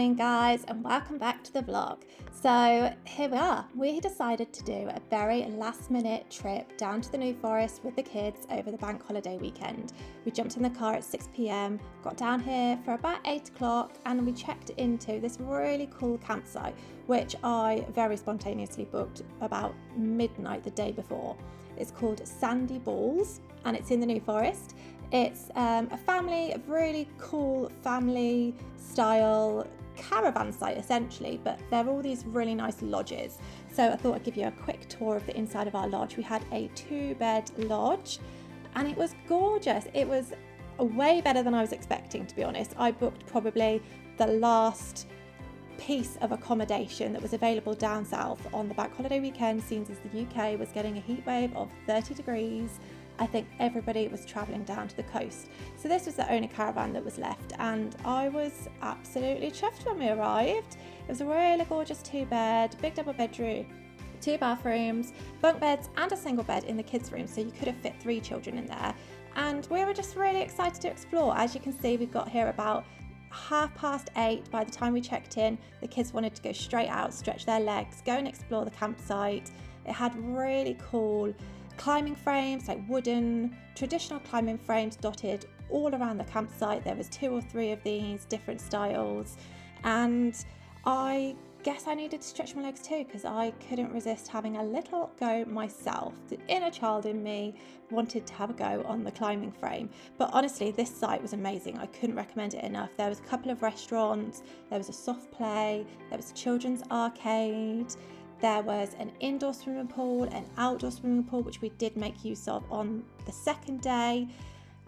morning guys, and welcome back to the vlog. So here we are. We decided to do a very last minute trip down to the New Forest with the kids over the bank holiday weekend. We jumped in the car at 6 p.m, got down here for about 8 o'clock, and we checked into this really cool campsite which I very spontaneously booked about midnight the day before. It's called Sandy Balls and it's in the New Forest. It's a really cool family style caravan site essentially, but they're all these really nice lodges. So I thought I'd give you a quick tour of the inside of our lodge. We had a 2-bed lodge and it was gorgeous. It was way better than I was expecting, to be honest. I booked probably the last piece of accommodation that was available down south on the bank holiday weekend, seeing as the UK was getting a heat wave of 30 degrees. I think everybody was travelling down to the coast. So this was the only caravan that was left, and I was absolutely chuffed when we arrived. It was a really gorgeous 2-bed, big double bedroom, 2 bathrooms, bunk beds and a single bed in the kids' room, so you could have fit 3 children in there. And we were just really excited to explore. As you can see, we got here about 8:30. By the time we checked in, the kids wanted to go straight out, stretch their legs, go and explore the campsite. It had really cool climbing frames, like wooden traditional climbing frames dotted all around the campsite. There was 2 or 3 of these different styles, and I guess I needed to stretch my legs too because I couldn't resist having a little go myself. The inner child in me wanted to have a go on the climbing frame. But honestly, this site was amazing. I couldn't recommend it enough. There was a couple of restaurants, there was a soft play, there was a children's arcade, there was an indoor swimming pool, an outdoor swimming pool, which we did make use of on the second day.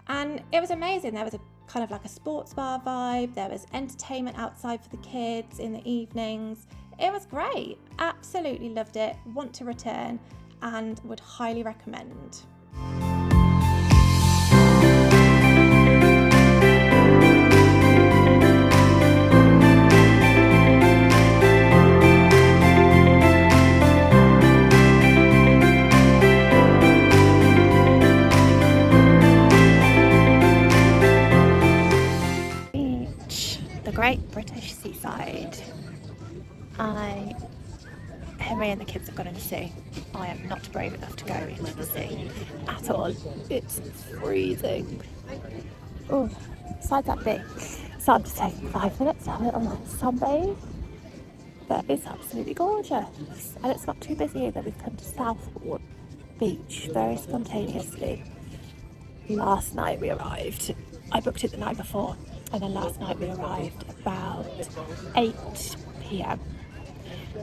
And it was amazing. There was a kind of like a sports bar vibe. There was entertainment outside for the kids in the evenings. It was great. Absolutely loved it. Want to return and would highly recommend. Great British seaside. Henry and the kids have gone in the sea. I am not brave enough to go into the sea at all. It's freezing. Oh, besides that big, so I'm just taking 5 minutes to have a little sunbathe. But it's absolutely gorgeous. And it's not too busy either. We've come to Southport Beach very spontaneously. Last night we arrived. I booked it the night before. And then last night we arrived about 8 p.m.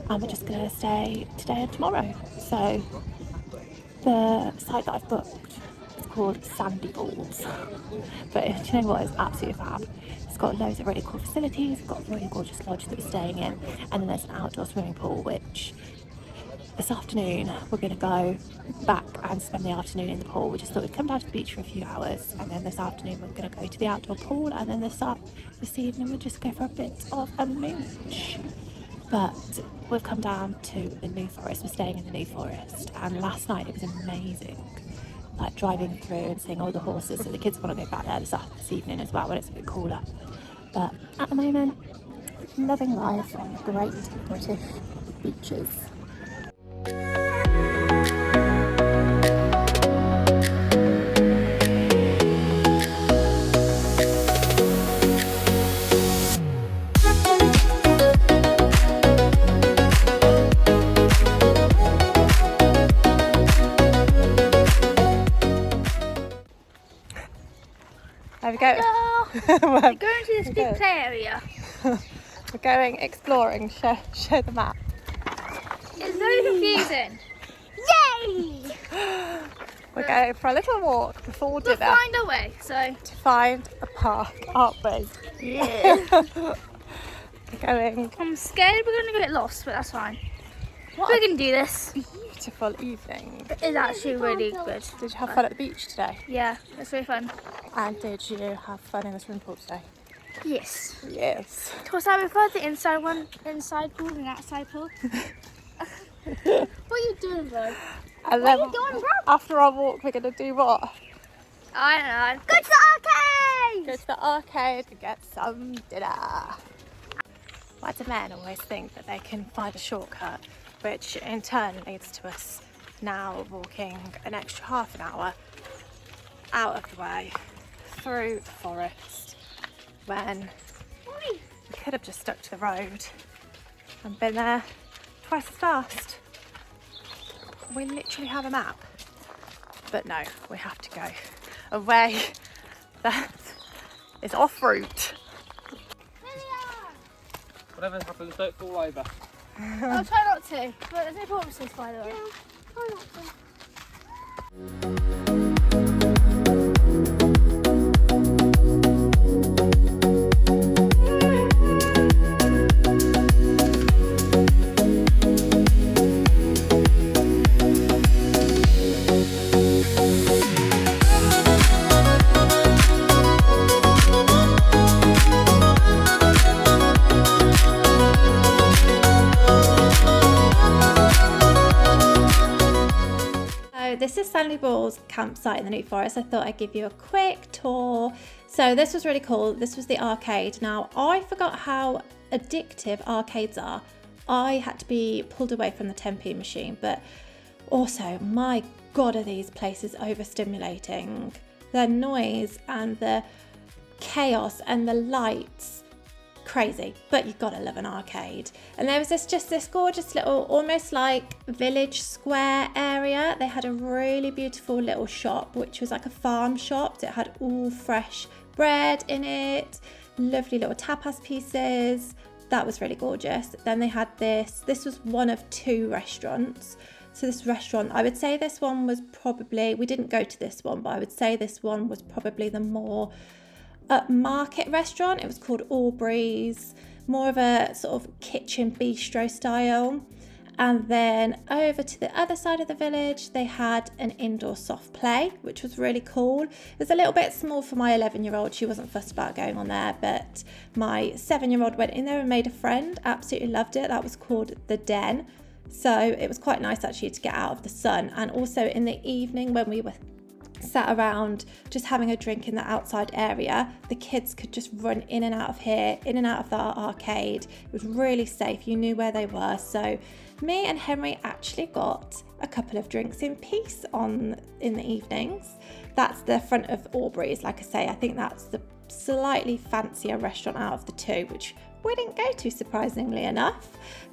and we're just going to stay today and tomorrow. So the site that I've booked is called Sandy Balls. But do you know what? It's absolutely fab. It's got loads of really cool facilities. We've got a really gorgeous lodge that we're staying in, and then there's an outdoor swimming pool, which this afternoon we're going to go back and spend the afternoon in the pool. We just thought we'd come down to the beach for a few hours, and then this afternoon we're going to go to the outdoor pool, and then this evening we'll just go for a bit of a mooch. But we've come down to the New Forest. We're staying in the New Forest, and last night it was amazing, like driving through and seeing all the horses. So the kids want to go back there this evening as well when it's a bit cooler. But at the moment, loving life on great British beaches. There we go. We're going to this big play area. We're going exploring. Show the map. It's very confusing. Yay! We're going for a little walk before dinner. We'll find a way, to find a park, aren't we? Yeah. We're going. I'm scared we're going to get lost, but that's fine. We're going to do this. Beautiful evening. It's actually really good. Did you have fun at the beach today? Yeah, it's really fun. And did you have fun in the swimming pool today? Yes. Yes. Because I prefer the inside pool than outside pool. What are you doing, bro? And what are you doing, bro? After our walk, we're going to do what? I don't know. Go to the arcade! Go to the arcade to get some dinner. Why do men always think that they can find a shortcut, which in turn leads to us now walking an extra half an hour out of the way through the forest when we could have just stuck to the road and been there twice as fast. We literally have a map, but no, we have to go a way that is off route. Whatever happens, don't fall over. I'll try not to, but there's no promises, by the way. Yeah, try not to. This is Stanley Ball's campsite in the New Forest. I thought I'd give you a quick tour. So this was really cool. This was the arcade. Now, I forgot how addictive arcades are. I had to be pulled away from the 10p machine, but also, my God, are these places overstimulating. The noise and the chaos and the lights, crazy, but you've got to love an arcade. And there was this gorgeous little, almost like village square area. They had a really beautiful little shop, which was like a farm shop. It had all fresh bread in it, lovely little tapas pieces. That was really gorgeous. Then they had this was one of two restaurants. So this restaurant, I would say this one was probably, we didn't go to this one, but I would say this one was probably the more market restaurant. It was called Aubrey's, more of a sort of kitchen bistro style. And then over to the other side of the village, they had an indoor soft play, which was really cool. It was a little bit small for my 11-year-old. She wasn't fussed about going on there, but my 7-year-old went in there and made a friend. Absolutely loved it. That was called The Den. So it was quite nice actually to get out of the sun. And also in the evening when we were sat around just having a drink in the outside area, the kids could just run in and out of here, in and out of the arcade. It was really safe. You knew where they were. So me and Henry actually got a couple of drinks in peace in the evenings. That's the front of Aubrey's. Like I say, I think that's the slightly fancier restaurant out of the two, which we didn't go to, surprisingly enough.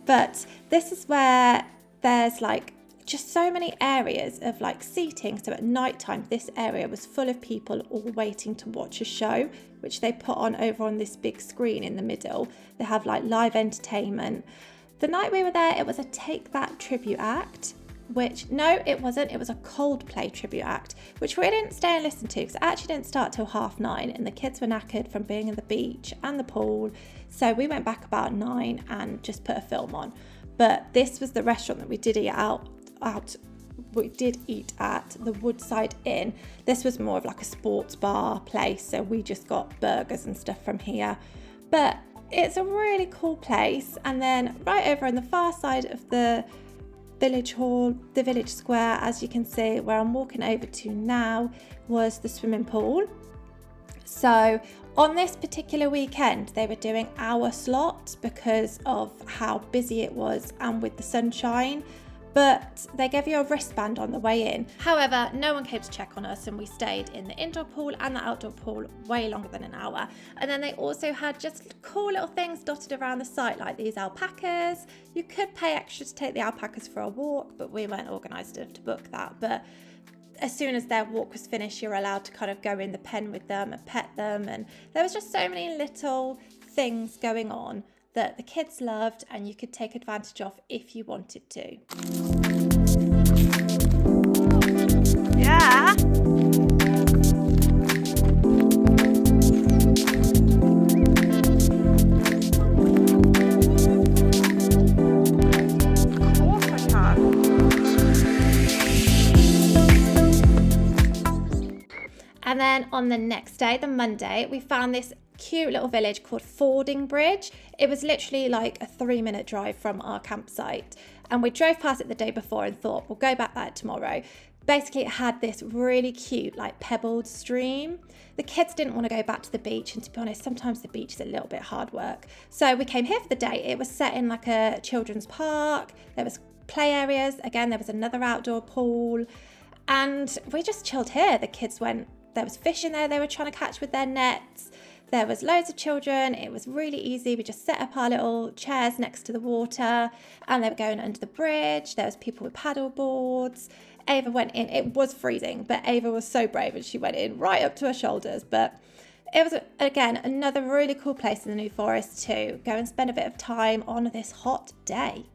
But this is where there's like just so many areas of like seating. So at night time, this area was full of people all waiting to watch a show, which they put on over on this big screen in the middle. They have like live entertainment. The night we were there, it was a Take That tribute act, which, no, it wasn't. It was a Coldplay tribute act, which we didn't stay and listen to because it actually didn't start till 9:30 and the kids were knackered from being in the beach and the pool. So we went back about 9 and just put a film on. But this was the restaurant that we did eat at, the Woodside Inn. This was more of like a sports bar place, so we just got burgers and stuff from here. But it's a really cool place. And then right over on the far side of the village hall, the village square, as you can see, where I'm walking over to now, was the swimming pool. So on this particular weekend, they were doing hour slots because of how busy it was and with the sunshine. But they gave you a wristband on the way in. However, no one came to check on us and we stayed in the indoor pool and the outdoor pool way longer than an hour. And then they also had just cool little things dotted around the site, like these alpacas. You could pay extra to take the alpacas for a walk, but we weren't organised enough to book that. But as soon as their walk was finished, you're allowed to kind of go in the pen with them and pet them. And there was just so many little things going on that the kids loved and you could take advantage of if you wanted to. Yeah. Of course I can. And then on the next day, the Monday, we found this cute little village called Fording Bridge. It was literally like a 3-minute drive from our campsite, and we drove past it the day before and thought we'll go back there tomorrow. Basically, it had this really cute, like pebbled stream. The kids didn't want to go back to the beach, and to be honest, sometimes the beach is a little bit hard work. So we came here for the day. It was set in like a children's park. There was play areas. Again, there was another outdoor pool. And we just chilled here. The kids went, there was fish in there they were trying to catch with their nets. There was loads of children. It was really easy. We just set up our little chairs next to the water and they were going under the bridge. There was people with paddle boards. Ava went in. It was freezing, but Ava was so brave and she went in right up to her shoulders. But it was, again, another really cool place in the New Forest to go and spend a bit of time on this hot day.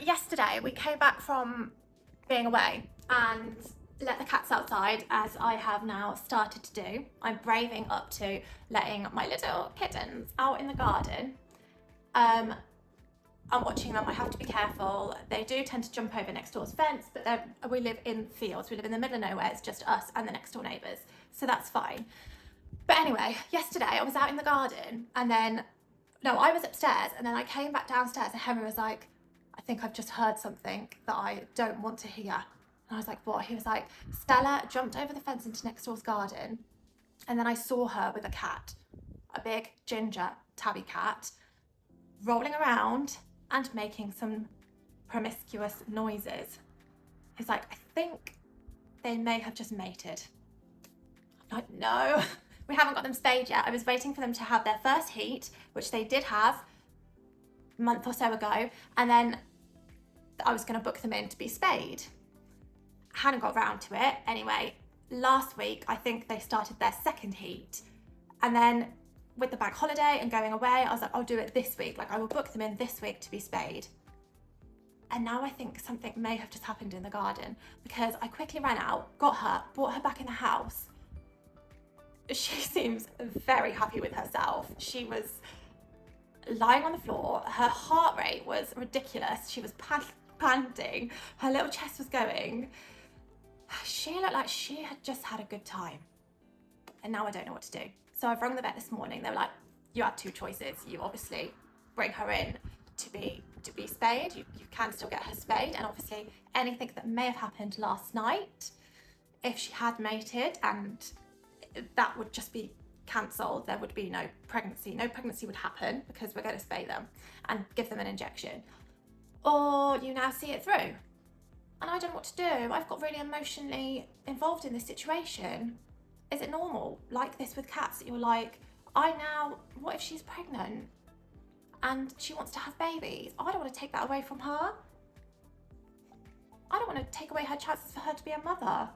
Yesterday we came back from being away and let the cats outside, as I have now started to do. I'm braving up to letting my little kittens out in the garden. I'm watching them. I have to be careful. They do tend to jump over next door's fence, but we live in fields. We live in the middle of nowhere. It's just us and the next door neighbours, so that's fine. But anyway, yesterday I was out in the garden and then, no, I was upstairs and then I came back downstairs and Henry was like, I think I've just heard something that I don't want to hear. And I was like, what? He was like, Stella jumped over the fence into next door's garden and then I saw her with a cat, a big ginger tabby cat, rolling around and making some promiscuous noises. He's like, I think they may have just mated. I'm like, no, we haven't got them spayed yet. I was waiting for them to have their first heat, which they did have a month or so ago, and then I was going to book them in to be spayed. Hadn't got round to it. Anyway, last week I think they started their second heat, and then with the bank holiday and going away, I was like, I'll do it this week. Like, I will book them in this week to be spayed. And now I think something may have just happened in the garden, because I quickly ran out, got her, brought her back in the house. She seems very happy with herself. She was lying on the floor. Her heart rate was ridiculous. She was panting. Her little chest was going. She looked like she had just had a good time. And now I don't know what to do. So I've rung the vet this morning. They were like, you have two choices. You obviously bring her in to be spayed. You can still get her spayed. And obviously anything that may have happened last night, if she had mated, and that would just be cancelled. There would be no pregnancy. No pregnancy would happen because we're going to spay them and give them an injection. Or you now see it through. And I don't know what to do. I've got really emotionally involved in this situation. Is it normal, like this with cats, that you're like, what if she's pregnant and she wants to have babies? I don't want to take that away from her. I don't want to take away her chances for her to be a mother.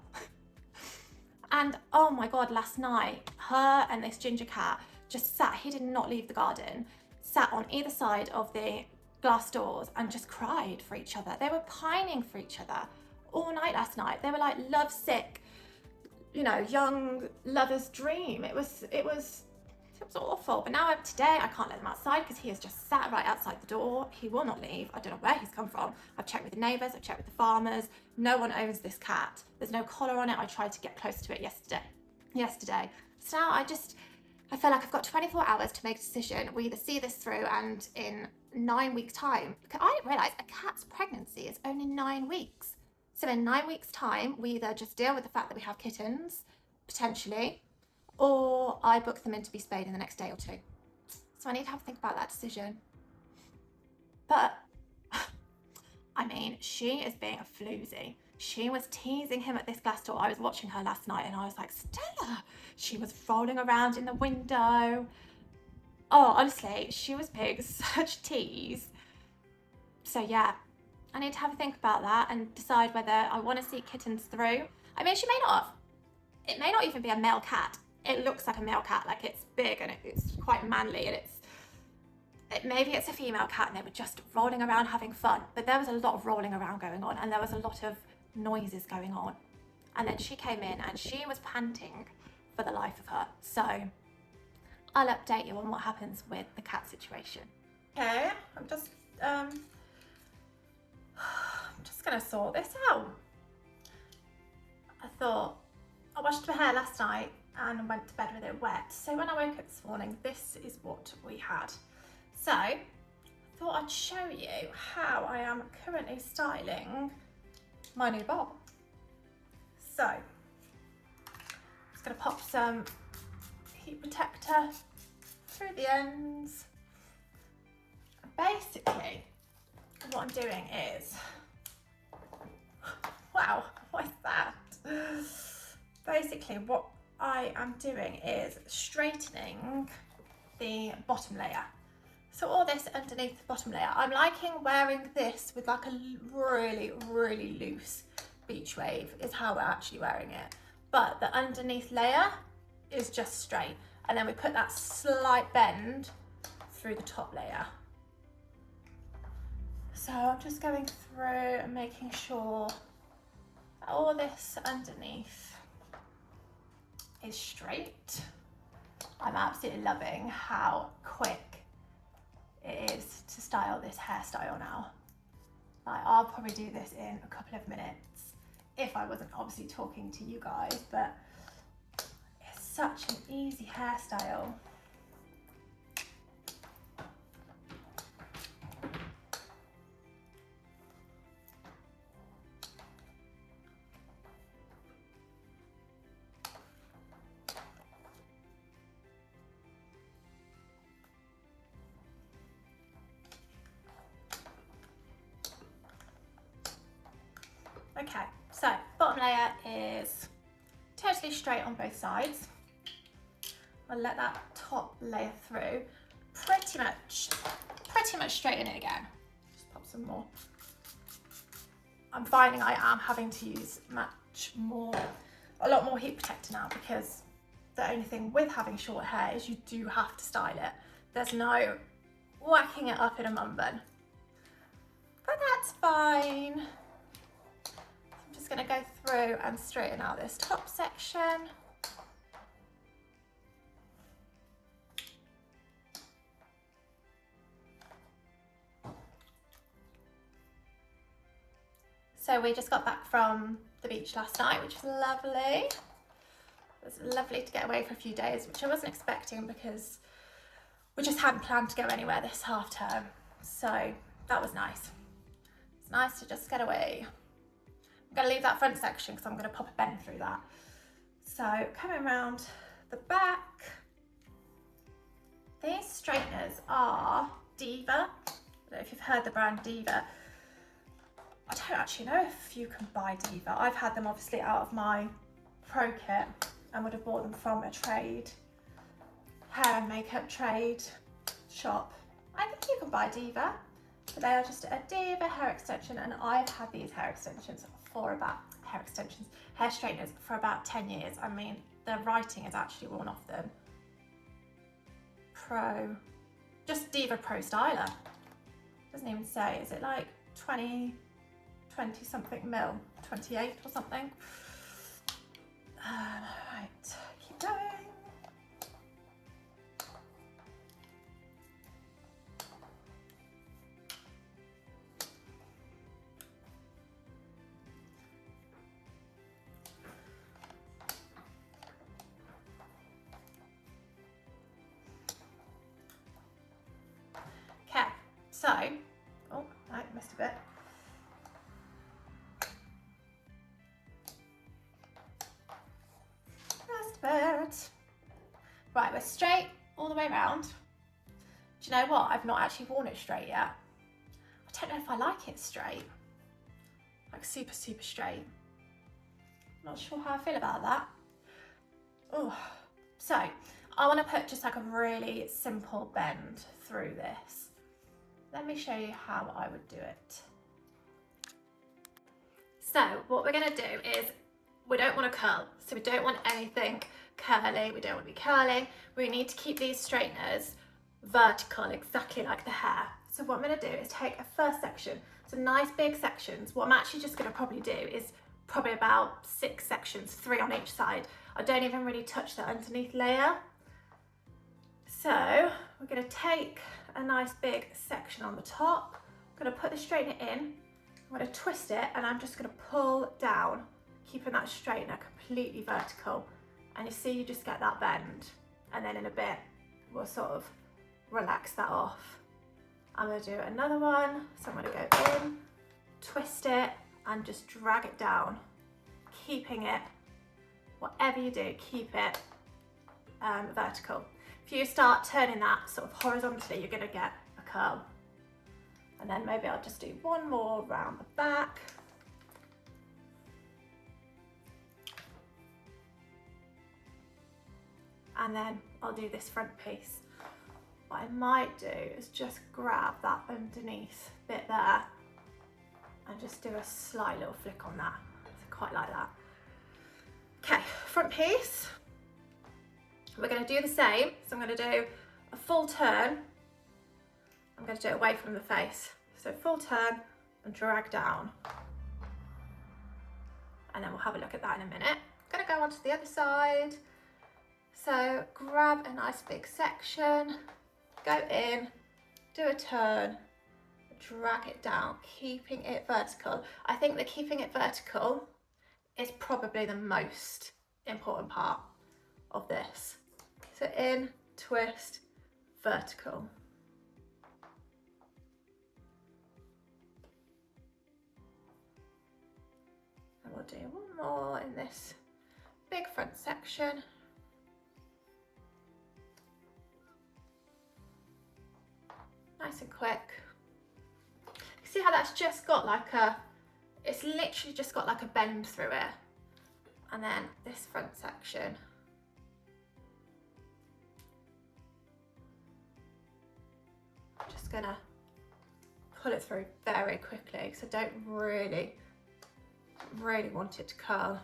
And oh my God, last night, her and this ginger cat just sat, he did not leave the garden, sat on either side of the glass doors and just cried for each other. They were pining for each other all night last night. They were like lovesick, young lover's dream. It was awful. But now today I can't let them outside because he has just sat right outside the door. He will not leave. I don't know where he's come from. I've checked with the neighbours, I've checked with the farmers. No one owns this cat. There's no collar on it. I tried to get close to it yesterday. So now I feel like I've got 24 hours to make a decision. We either see this through and in 9 weeks' time, because I didn't realise a cat's pregnancy is only 9 weeks. So in 9 weeks' time, we either just deal with the fact that we have kittens, potentially, or I book them in to be spayed in the next day or two. So I need to have a think about that decision. But, I mean, she is being a floozy. She was teasing him at this glass door. I was watching her last night and I was like, Stella! She was rolling around in the window. Oh, honestly, she was being such a tease. So yeah, I need to have a think about that and decide whether I want to see kittens through. I mean, she may not have. It may not even be a male cat. It looks like a male cat, like it's big and it's quite manly, and maybe it's a female cat and they were just rolling around having fun. But there was a lot of rolling around going on and there was a lot of noises going on. and then she came in and she was panting for the life of her. So I'll update you on what happens with the cat situation. Okay, I'm just gonna sort this out. I thought, I washed my hair last night and went to bed with it wet. So when I woke up this morning, this is what we had. So I thought I'd show you how I am currently styling my new bob. So I'm just gonna pop some heat protector through the ends. Basically, what I'm doing is, wow, what is that? Basically, what I am doing is straightening the bottom layer. So all this underneath the bottom layer, I'm liking wearing this with like a really, really loose beach wave is how we're actually wearing it. But the underneath layer is just straight. And then we put that slight bend through the top layer. So I'm just going through and making sure that all this underneath is straight. I'm absolutely loving how quick it is to style this hairstyle now. Like, I'll probably do this in a couple of minutes if I wasn't obviously talking to you guys, but it's such an easy hairstyle. Okay, so bottom layer is totally straight on both sides. I'll let that top layer through. Pretty much straighten it again. Just pop some more. I'm finding I am having to use a lot more heat protector now, because the only thing with having short hair is you do have to style it. There's no whacking it up in a mum bun. But that's fine. Just going to go through and straighten out this top section. So we just got back from the beach last night, which was lovely. It was lovely to get away for a few days, which I wasn't expecting because we just hadn't planned to go anywhere this half term. So that was nice. It's nice to just get away. I'm going to leave that front section because I'm going to pop a bend through that. So coming around the back, these straighteners are Diva. I don't know if you've heard the brand Diva. I don't actually know if you can buy Diva. I've had them obviously out of my pro kit and would have bought them from a trade, hair and makeup trade shop. I think you can buy Diva, but they are just a Diva hair extension, and I've had these hair straighteners for about 10 years. I mean, the writing is actually worn off them. Just Diva Pro Styler. Doesn't even say, is it like 20 something mil, 28 or something? Right, keep going. Okay, so, oh, I missed a bit. Right, we're straight all the way around. Do you know what? I've not actually worn it straight yet. I don't know if I like it straight. Like super, super straight. Not sure how I feel about that. Oh, so I want to put just like a really simple bend through this. Let me show you how I would do it. So what we're going to do is, we don't want to curl, so we don't want anything curly, we don't want to be curling. We need to keep these straighteners vertical, exactly like the hair. So what I'm going to do is take a first section, some nice big sections. What I'm actually just going to probably do is probably about 6 sections, 3 on each side. I don't even really touch the underneath layer. So we're going to take a nice big section on the top. I'm going to put the straightener in. I'm going to twist it and I'm just going to pull down, keeping that straightener completely vertical. And you see, you just get that bend. And then in a bit, we'll sort of relax that off. I'm going to do another one. So I'm going to go in, twist it, and just drag it down, keeping it, whatever you do, keep it vertical. If you start turning that sort of horizontally, you're going to get a curl. And then maybe I'll just do one more round the back. And then I'll do this front piece. What I might do is just grab that underneath bit there and just do a slight little flick on that. I quite like that. Okay, front piece. We're going to do the same. So I'm going to do a full turn. I'm going to do it away from the face. So full turn and drag down. And then we'll have a look at that in a minute. I'm going to go on to the other side. So grab a nice big section, go in, do a turn, drag it down, keeping it vertical. I think that keeping it vertical is probably the most important part of this. So in, twist, vertical. And we'll do one more in this big front section. Nice and quick. See how that's just got like it's literally just got like a bend through it. And then this front section. I'm just gonna pull it through very quickly because I don't really want it to curl.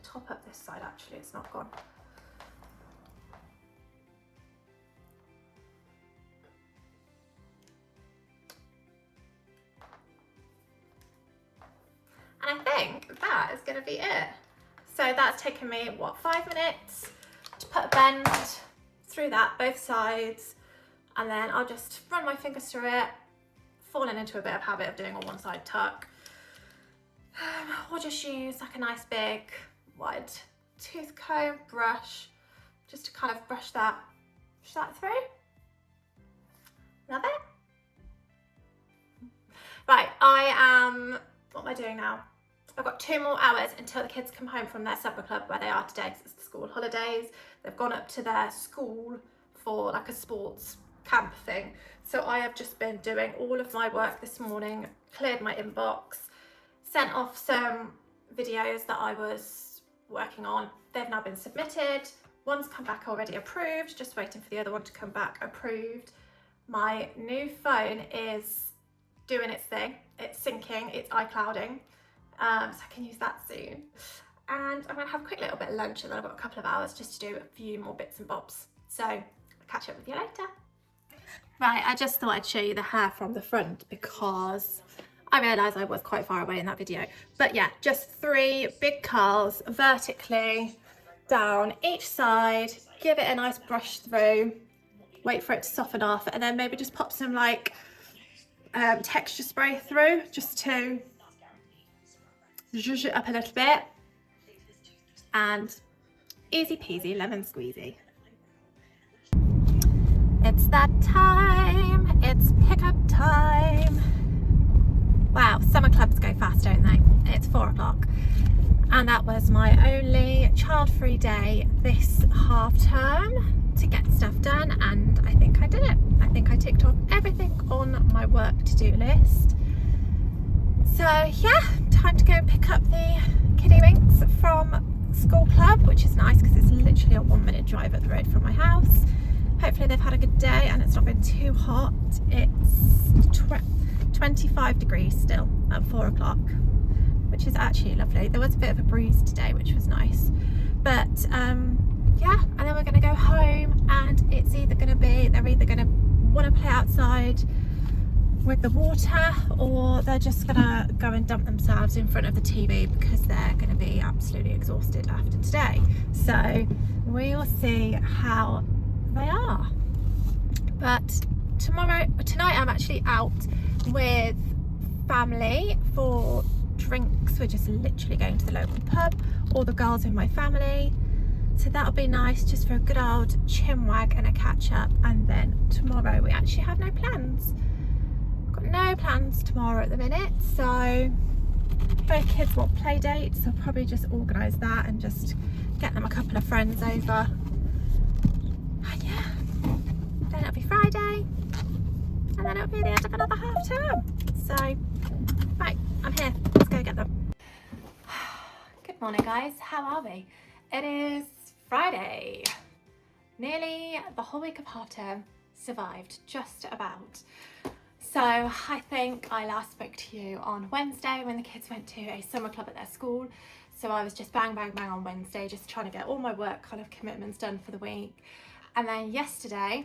Top up this side, actually, it's not gone. And I think that is going to be it. So that's taken me, what, 5 minutes to put a bend through that, both sides, and then I'll just run my fingers through it, falling into a bit of habit of doing a one side tuck. We'll just use like a nice big wide tooth comb brush just to kind of brush that through. Love it. Right, what am I doing now? I've got 2 more hours until the kids come home from their supper club where they are today because it's the school holidays. They've gone up to their school for like a sports camp thing. So I have just been doing all of my work this morning, cleared my inbox, sent off some videos that I was working on. They've now been submitted. One's come back already approved, just waiting for the other one to come back approved. My new phone is doing its thing. It's syncing, it's iClouding, so I can use that soon. And I'm gonna have a quick little bit of lunch and then I've got a couple of hours just to do a few more bits and bobs. So I'll catch up with you later. Right, I just thought I'd show you the hair from the front because I realised I was quite far away in that video. But yeah, just 3 big curls vertically down each side, give it a nice brush through, wait for it to soften off, and then maybe just pop some like texture spray through just to zhuzh it up a little bit. And easy peasy lemon squeezy. It's that time, it's pickup time. Wow, summer clubs go fast, don't they? It's 4 o'clock. And that was my only child-free day this half term to get stuff done, and I think I did it. I think I ticked off everything on my work to-do list. So yeah, time to go pick up the kiddie winks from school club, which is nice because it's literally a 1-minute drive up the road from my house. Hopefully they've had a good day and it's not been too hot. It's 25 degrees still at 4 o'clock, which is actually lovely. There was a bit of a breeze today, which was nice. But yeah, and then we're going to go home, and it's either going to be, they're either going to want to play outside with the water, or they're just gonna go and dump themselves in front of the TV because they're gonna be absolutely exhausted after today. So we will see how they are. But tonight I'm actually out with family for drinks. We're just literally going to the local pub, all the girls in my family. So that'll be nice, just for a good old chinwag and a catch up. And then tomorrow we actually have no plans. Got no plans tomorrow at the minute, so both kids want play dates. I'll probably just organise that and just get them a couple of friends over. And yeah, then it'll be Friday, and then it'll be the end of another half term. So, right, I'm here. Let's go get them. Good morning, guys. How are we? It is Friday. Nearly the whole week of half term survived, just about. So I think I last spoke to you on Wednesday when the kids went to a summer club at their school. So I was just bang on Wednesday, just trying to get all my work kind of commitments done for the week. And then yesterday,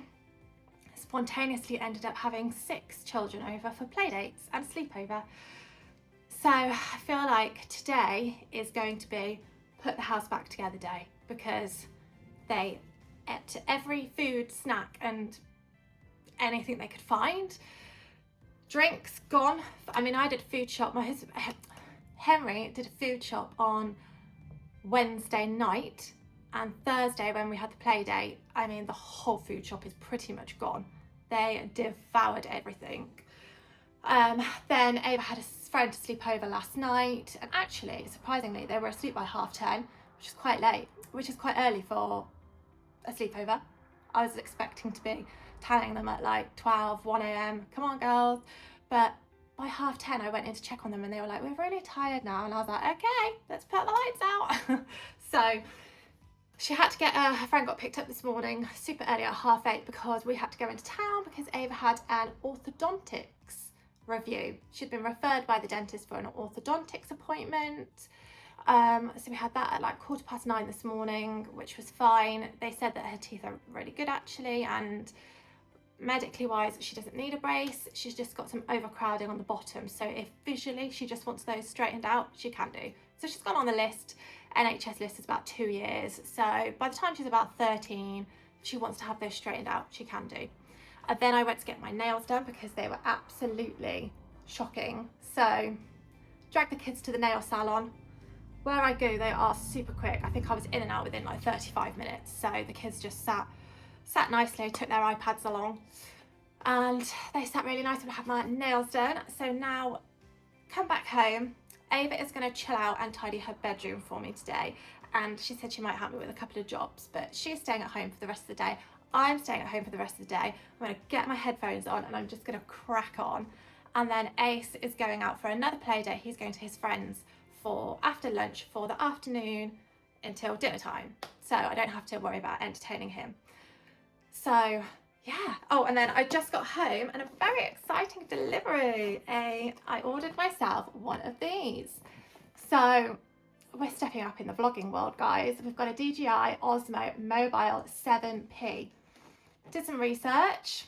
spontaneously ended up having 6 children over for play dates and sleepover. So I feel like today is going to be put the house back together day, because they ate every food, snack and anything they could find. Drinks gone. I mean, I did a food shop. My husband Henry did a food shop on Wednesday night, and Thursday when we had the play date, I mean, the whole food shop is pretty much gone. They devoured everything. Then Ava had a friend to sleep over last night, and actually, surprisingly, they were asleep by 10:30, which is quite late, which is quite early for a sleepover. I was expecting to be telling them at like 12, 1 a.m, come on girls, but by 10:30 I went in to check on them and they were like, we're really tired now, and I was like, okay, let's put the lights out. So she had to get her friend got picked up this morning super early at 8:30 because we had to go into town because Ava had an orthodontics review. She'd been referred by the dentist for an orthodontics appointment. So we had that at like 9:15 this morning, which was fine. They said that her teeth are really good actually, and medically wise she doesn't need a brace. She's just got some overcrowding on the bottom, so if visually she just wants those straightened out, she can do. So she's gone on the list. NHS list is about 2 years, so by the time she's about 13, if she wants to have those straightened out, she can do. And then I went to get my nails done because they were absolutely shocking. So dragged the kids to the nail salon. Where I go, they are super quick. I think I was in and out within like 35 minutes. So the kids just sat nicely, took their iPads along, and they sat really nice and had my nails done. So now, come back home. Ava is going to chill out and tidy her bedroom for me today. And she said she might help me with a couple of jobs, but she's staying at home for the rest of the day. I'm staying at home for the rest of the day. I'm going to get my headphones on and I'm just going to crack on. And then Ace is going out for another play date. He's going to his friends for after lunch for the afternoon until dinner time, so I don't have to worry about entertaining him. So yeah. Oh, and then I just got home and a very exciting delivery. I ordered myself one of these. So we're stepping up in the vlogging world, guys. We've got a DJI Osmo Mobile 7P. Did some research,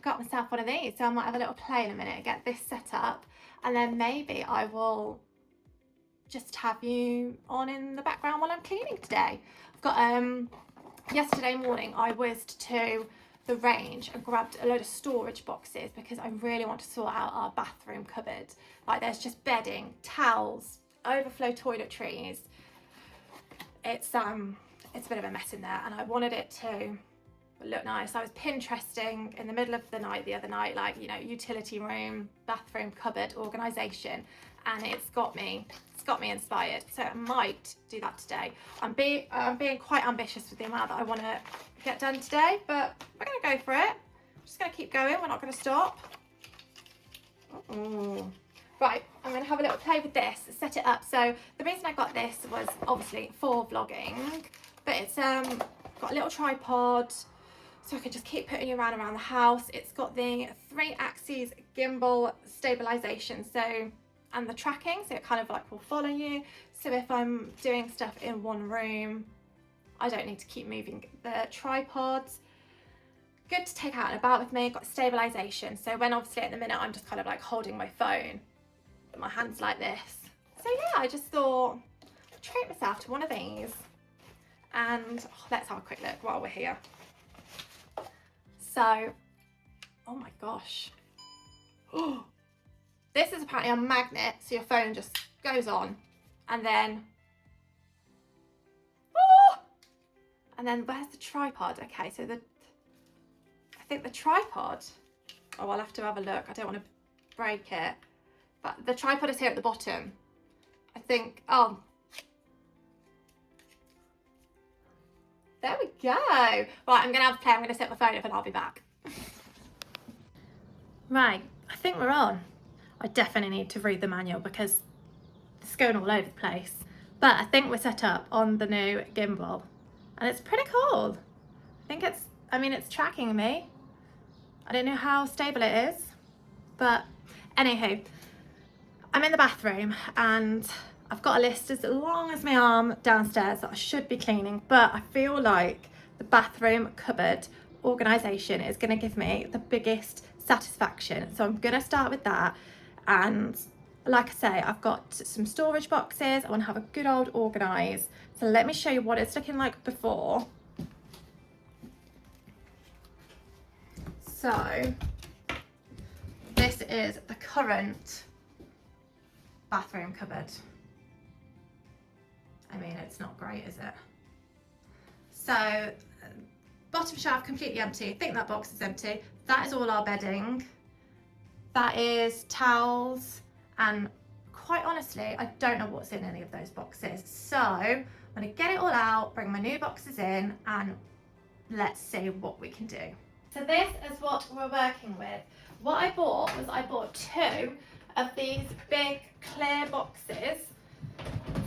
got myself one of these, so I might have a little play in a minute, get this set up, and then maybe I will just have you on in the background while I'm cleaning today. I've got yesterday morning I whizzed to the range and grabbed a load of storage boxes because I really want to sort out our bathroom cupboard. Like, there's just bedding, towels, overflow toiletries. It's a bit of a mess in there, and I wanted it to look nice. I was Pinteresting in the middle of the night the other night, like, you know, utility room, bathroom cupboard organisation, and it's got me inspired. So I might do that today. I'm being quite ambitious with the amount that I want to get done today, but we're gonna go for it. I'm just gonna keep going. We're not gonna stop. Right, I'm gonna have a little play with this, set it up. So the reason I got this was obviously for vlogging, but it's got a little tripod, so I can just keep putting it around the house. It's got the 3-axis gimbal stabilization, so, and the tracking, so it kind of like will follow you. So if I'm doing stuff in one room, I don't need to keep moving the tripods. good to take out and about with me. Got stabilisation, so when obviously at the minute I'm just kind of like holding my phone, but my hand's like this. So yeah, I just thought I'd treat myself to one of these. And let's have a quick look while we're here. So, oh my gosh. This is apparently a magnet, so your phone just goes on, and then where's the tripod? Okay, so I think the tripod, oh, I'll have to have a look. I don't want to break it, but the tripod is here at the bottom. I think, oh, there we go. Right, I'm gonna have a play. I'm gonna set my phone up and I'll be back. Right, I think we're on. I definitely need to read the manual because it's going all over the place. But I think we're set up on the new gimbal and it's pretty cool. I think it's tracking me. I don't know how stable it is, but anywho, I'm in the bathroom and I've got a list as long as my arm downstairs that I should be cleaning, but I feel like the bathroom cupboard organisation is going to give me the biggest satisfaction. So I'm going to start with that. And like I say, I've got some storage boxes. I want to have a good old organise. So let me show you what it's looking like before. So this is the current bathroom cupboard. I mean, it's not great, is it? So bottom shelf completely empty. I think that box is empty. That is all our bedding. That is towels, and quite honestly, I don't know what's in any of those boxes. So I'm gonna get it all out, bring my new boxes in, and let's see what we can do. So this is what we're working with. What I bought was two of these big clear boxes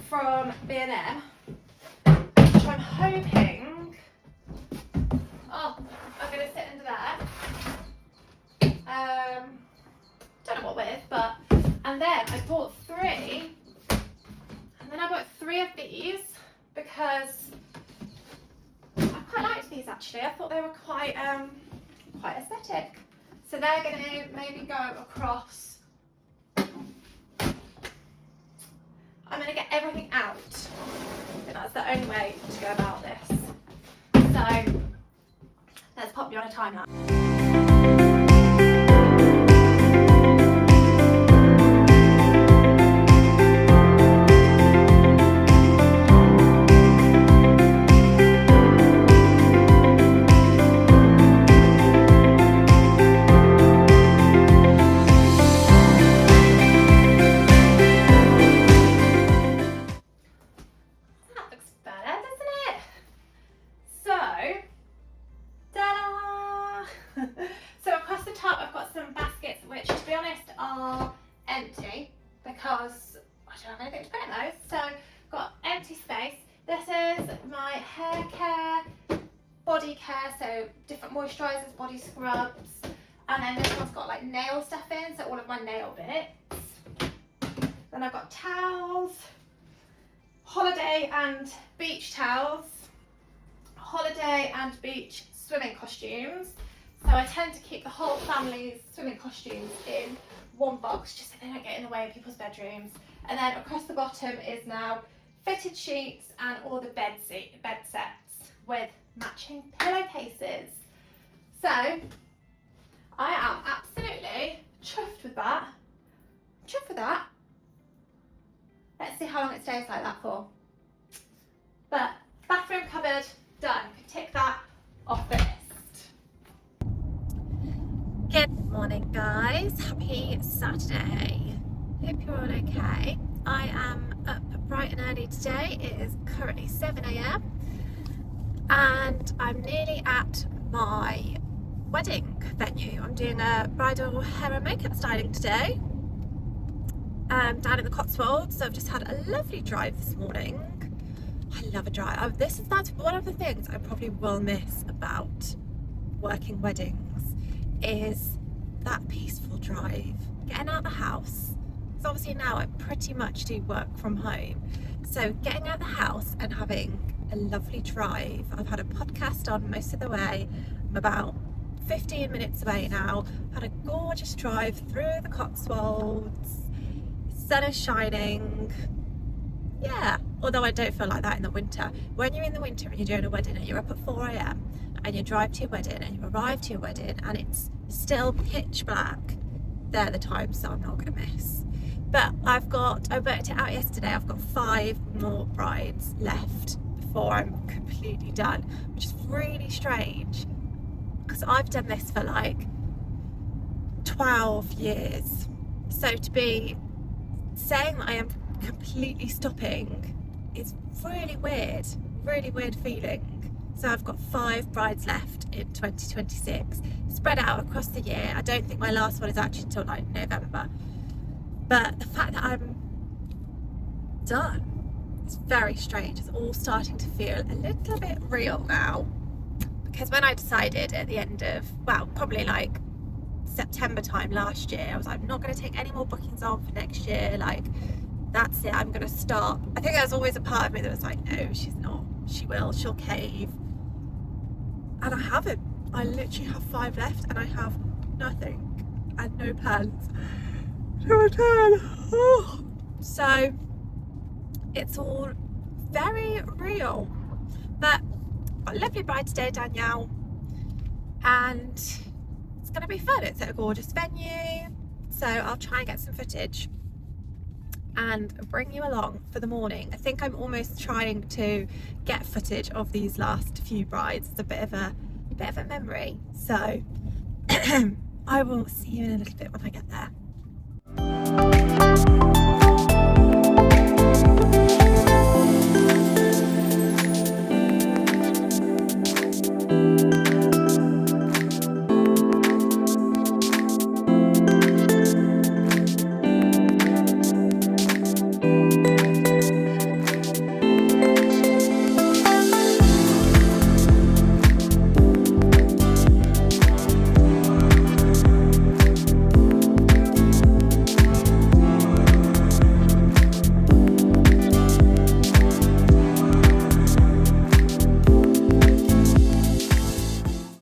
from B&M, which I'm hoping, oh, I'm gonna sit under there. Don't know what with, but, and then I bought three of these because I quite liked these actually. I thought they were quite aesthetic. So they're gonna maybe go across. I'm gonna get everything out. I think that's the only way to go about this. So let's pop you on a time lapse. So across the top I've got some baskets which to be honest are empty because I don't have anything to put in those. So I've got empty space. This is my hair care, body care, so different moisturisers, body scrubs, and then this one's got like nail stuff in, so all of my nail bits. Then I've got towels, holiday and beach towels, holiday and beach swimming costumes. So I tend to keep the whole family's swimming costumes in one box just so they don't get in the way of people's bedrooms. And then across the bottom is now fitted sheets and all the bed sets with matching pillowcases. So I am absolutely chuffed with that. Let's see how long it stays like that for. But bathroom cupboard done. Tick that off the list. Good morning guys, happy Saturday. Hope you're all okay. I am up bright and early today. It is currently 7 AM and I'm nearly at my wedding venue. I'm doing a bridal hair and makeup styling today down in the Cotswolds. So I've just had a lovely drive this morning. I love a drive. That's one of the things I probably will miss about working weddings is that peaceful drive, getting out of the house. Because obviously now I pretty much do work from home. So getting out of the house and having a lovely drive. I've had a podcast on most of the way. I'm about 15 minutes away now. Had a gorgeous drive through the Cotswolds. Sun is shining. Yeah, although I don't feel like that in the winter. When you're in the winter and you're doing a wedding and you're up at 4 a.m. and you drive to your wedding and you arrive to your wedding and it's still pitch black, they're the times that I'm not going to miss. But I worked it out yesterday, I've got 5 more brides left before I'm completely done, which is really strange because I've done this for like 12 years. So to be saying that I am completely stopping is really weird feeling. So I've got 5 brides left in 2026, spread out across the year. I don't think my last one is actually until like November, but the fact that I'm done, it's very strange. It's all starting to feel a little bit real now, because when I decided at the end of, well, probably like September time last year, I was like, I'm not going to take any more bookings on for next year, like that's it, I'm going to stop. I think there was always a part of me that was like, no, she's not, she'll cave. And I haven't. I literally have 5 left and I have nothing and no plans to return. Oh. So it's all very real. But got a lovely bride today, Danielle, and it's going to be fun. It's at a gorgeous venue, so I'll try and get some footage and bring you along for the morning. I think I'm almost trying to get footage of these last few brides. It's a bit of a memory. So I will see you in a little bit when I get there.